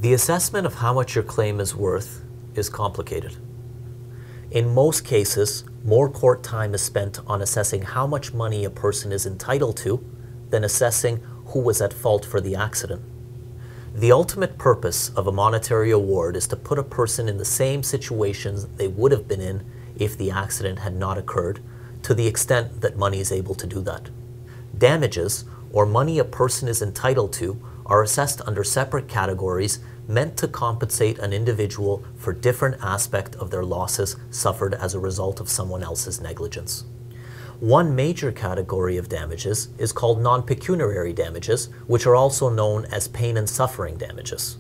The assessment of how much your claim is worth is complicated. In most cases, more court time is spent on assessing how much money a person is entitled to than assessing who was at fault for the accident. The ultimate purpose of a monetary award is to put a person in the same situations they would have been in if the accident had not occurred, to the extent that money is able to do that. Damages, or money a person is entitled to, are assessed under separate categories meant to compensate an individual for different aspects of their losses suffered as a result of someone else's negligence. One major category of damages is called non-pecuniary damages, which are also known as pain and suffering damages.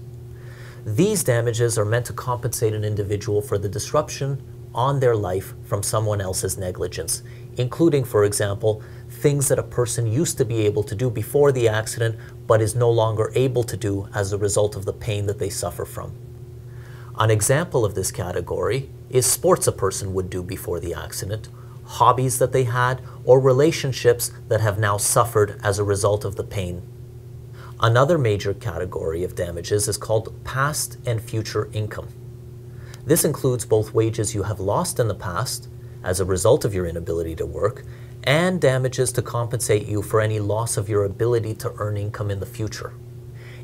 These damages are meant to compensate an individual for the disruption on their life from someone else's negligence, including, for example, things that a person used to be able to do before the accident but is no longer able to do as a result of the pain that they suffer from. An example of this category is sports a person would do before the accident, hobbies that they had, or relationships that have now suffered as a result of the pain. Another major category of damages is called past and future income. This includes both wages you have lost in the past as a result of your inability to work, and damages to compensate you for any loss of your ability to earn income in the future.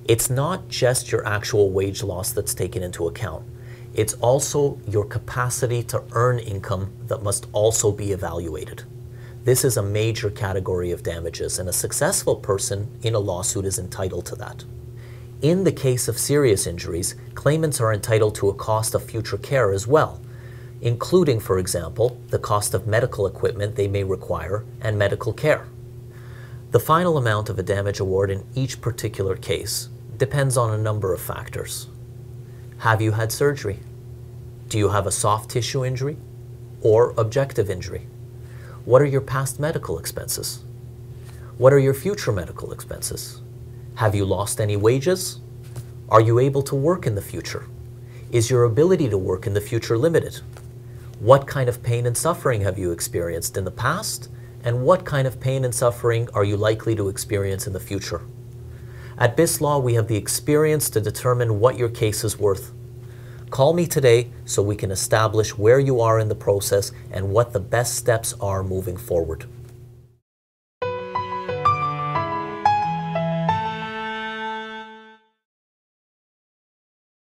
It's not just your actual wage loss that's taken into account. It's also your capacity to earn income that must also be evaluated. This is a major category of damages, and a successful person in a lawsuit is entitled to that. In the case of serious injuries, claimants are entitled to a cost of future care as well, including, for example, the cost of medical equipment they may require and medical care. The final amount of a damage award in each particular case depends on a number of factors. Have you had surgery? Do you have a soft tissue injury or objective injury? What are your past medical expenses? What are your future medical expenses? Have you lost any wages? Are you able to work in the future? Is your ability to work in the future limited? What kind of pain and suffering have you experienced in the past? And what kind of pain and suffering are you likely to experience in the future? At BIS Law, we have the experience to determine what your case is worth. Call me today so we can establish where you are in the process and what the best steps are moving forward.